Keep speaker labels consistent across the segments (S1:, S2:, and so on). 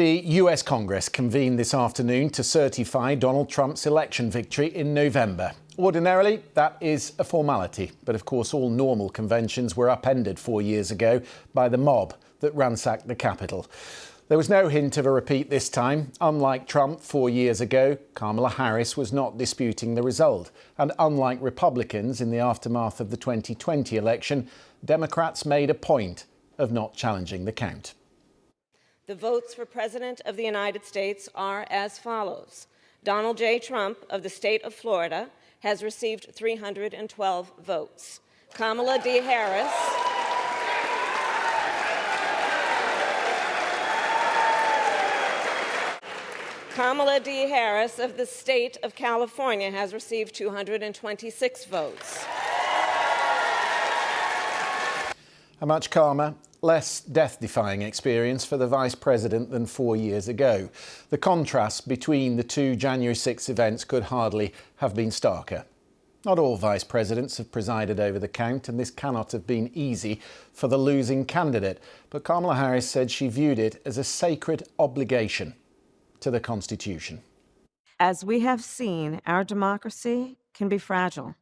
S1: The US Congress convened this afternoon to certify Donald Trump's election victory in November. Ordinarily, that is a formality, but of course all normal conventions were upended 4 years ago by the mob that ransacked the Capitol. There was no hint of a repeat this time. Unlike Trump 4 years ago, Kamala Harris was not disputing the result. And unlike Republicans in the aftermath of the 2020 election, Democrats made a point of not challenging the count.
S2: The votes for President of the United States are as follows. Donald J. Trump of the state of Florida has received 312 votes. Kamala D. Harris of the state of California has received 226 votes.
S1: A much calmer, less death-defying experience for the Vice President than 4 years ago. The contrast between the two January 6 events could hardly have been starker. Not all Vice Presidents have presided over the count, and this cannot have been easy for the losing candidate. But Kamala Harris said she viewed it as a sacred obligation to the Constitution.
S3: As we have seen, our democracy can be fragile,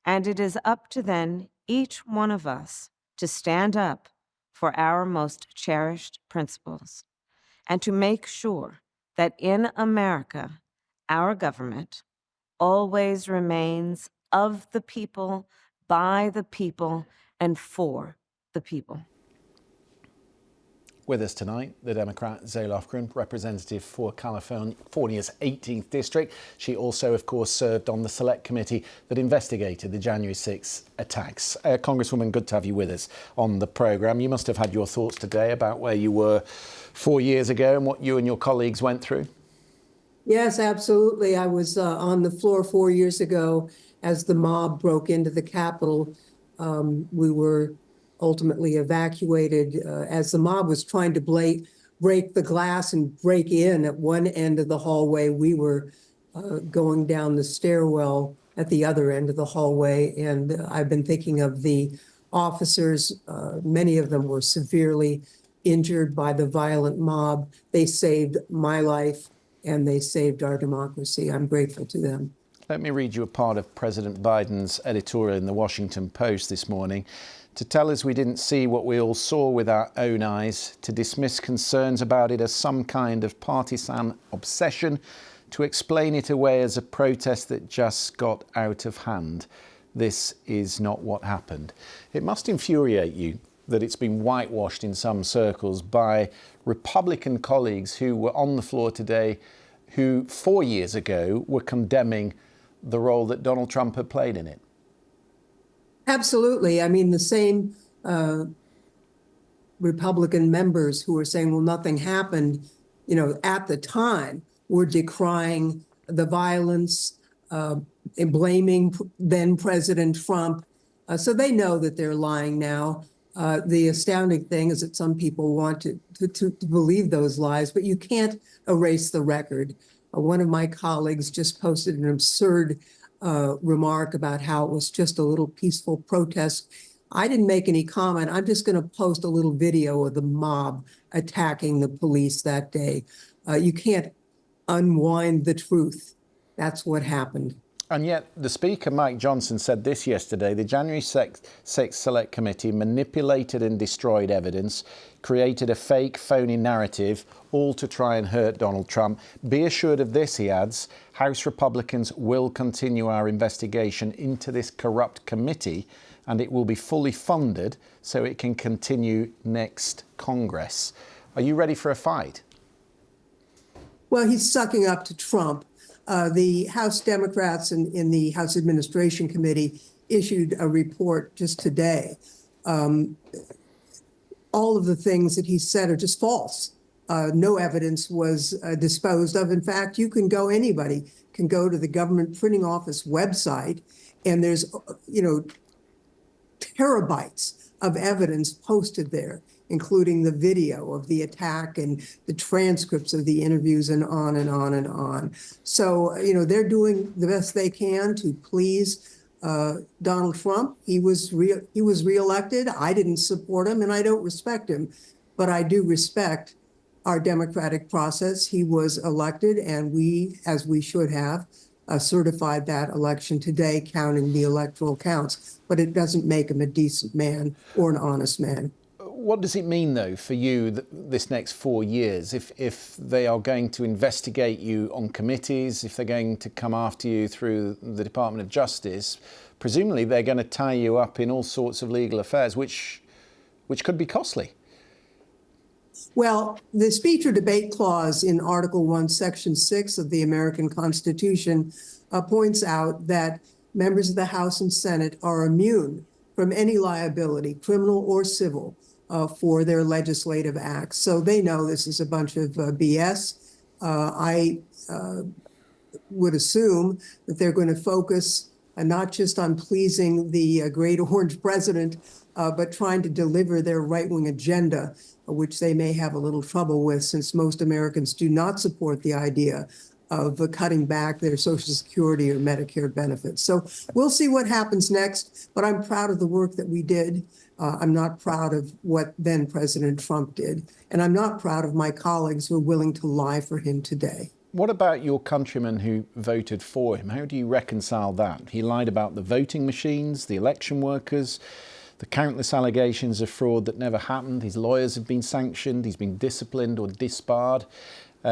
S3: and it is up to then each one of us to stand up for our most cherished principles and to make sure that in America, our government always remains of the people, by the people, and for the people.
S1: With us tonight, the Democrat Zoe Lofgren, representative for California's 18th district. She also, of course, served on the select committee that investigated the January 6 attacks. Congresswoman, good to have you with us on the programme. You must have had your thoughts today about where you were 4 years ago and what you and your colleagues went through.
S4: Yes, absolutely. I was on the floor 4 years ago as the mob broke into the Capitol. We were ultimately evacuated as the mob was trying to break the glass and break in at one end of the hallway. We were going down the stairwell at the other end of the hallway. And I've been thinking of the officers. Many of them were severely injured by the violent mob. They saved my life and they saved our democracy. I'm grateful to them.
S1: Let me read you a part of President Biden's editorial in the Washington Post this morning. To tell us we didn't see what we all saw with our own eyes, to dismiss concerns about it as some kind of partisan obsession, to explain it away as a protest that just got out of hand. This is not what happened. It must infuriate you that it's been whitewashed in some circles by Republican colleagues who were on the floor today, who 4 years ago were condemning the role that Donald Trump had played in it.
S4: Absolutely. I mean, the same Republican members who were saying, well, nothing happened, at the time were decrying the violence and blaming then President Trump. So they know that they're lying now. The astounding thing is that some people want to believe those lies, but you can't erase the record. One of my colleagues just posted an absurd remark about how it was just a little peaceful protest. I didn't make any comment. I'm just going to post a little video of the mob attacking the police that day. You can't unwind the truth. That's what happened.
S1: And yet the Speaker, Mike Johnson, said this yesterday: the January 6 Select Committee manipulated and destroyed evidence, created a fake, phony narrative, all to try and hurt Donald Trump. Be assured of this, he adds, House Republicans will continue our investigation into this corrupt committee, and it will be fully funded so it can continue next Congress. Are you ready for a fight?
S4: Well, he's sucking up to Trump. The House Democrats in the House Administration Committee issued a report just today. All of the things that he said are just false. No evidence was disposed of. In fact, anybody can go to the government printing office website, and there's, terabytes of evidence posted there, including the video of the attack and the transcripts of the interviews and on and on and on. So, they're doing the best they can to please Donald Trump. He was reelected. I didn't support him and I don't respect him, but I do respect our democratic process. He was elected, and we, as we should have, certified that election today, counting the electoral counts. But it doesn't make him a decent man or an honest man.
S1: What does it mean, though, for you this next 4 years? If they are going to investigate you on committees, if they're going to come after you through the Department of Justice, presumably they're going to tie you up in all sorts of legal affairs, which could be costly.
S4: Well, the speech or debate clause in Article 1, Section 6 of the American Constitution points out that members of the House and Senate are immune from any liability, criminal or civil, for their legislative acts. So they know this is a bunch of BS. I would assume that they're going to focus not just on pleasing the great orange president, but trying to deliver their right-wing agenda, which they may have a little trouble with, since most Americans do not support the idea of cutting back their Social Security or Medicare benefits. So we'll see what happens next, but I'm proud of the work that we did. I'm not proud of what then President Trump did, and I'm not proud of my colleagues who are willing to lie for him today.
S1: What about your countrymen who voted for him? How do you reconcile that? He lied about the voting machines, the election workers, the countless allegations of fraud that never happened. His lawyers have been sanctioned. He's been disciplined or disbarred.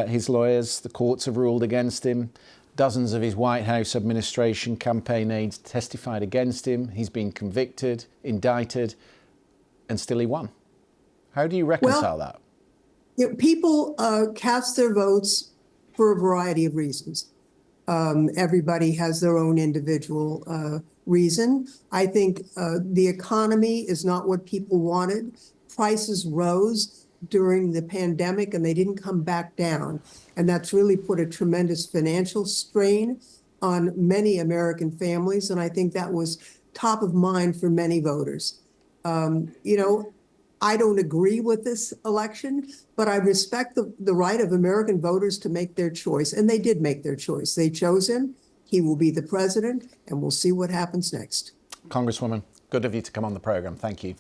S1: His lawyers, the courts have ruled against him. Dozens of his White House administration campaign aides testified against him. He's been convicted, indicted, and still he won. How do you reconcile that?
S4: People cast their votes for a variety of reasons. Everybody has their own individual reason. I think the economy is not what people wanted. Prices rose during the pandemic and they didn't come back down. And that's really put a tremendous financial strain on many American families. And I think that was top of mind for many voters. I don't agree with this election, but I respect the right of American voters to make their choice. And they did make their choice. They chose him. He will be the president, and we'll see what happens next.
S1: Congresswoman, good of you to come on the programme. Thank you.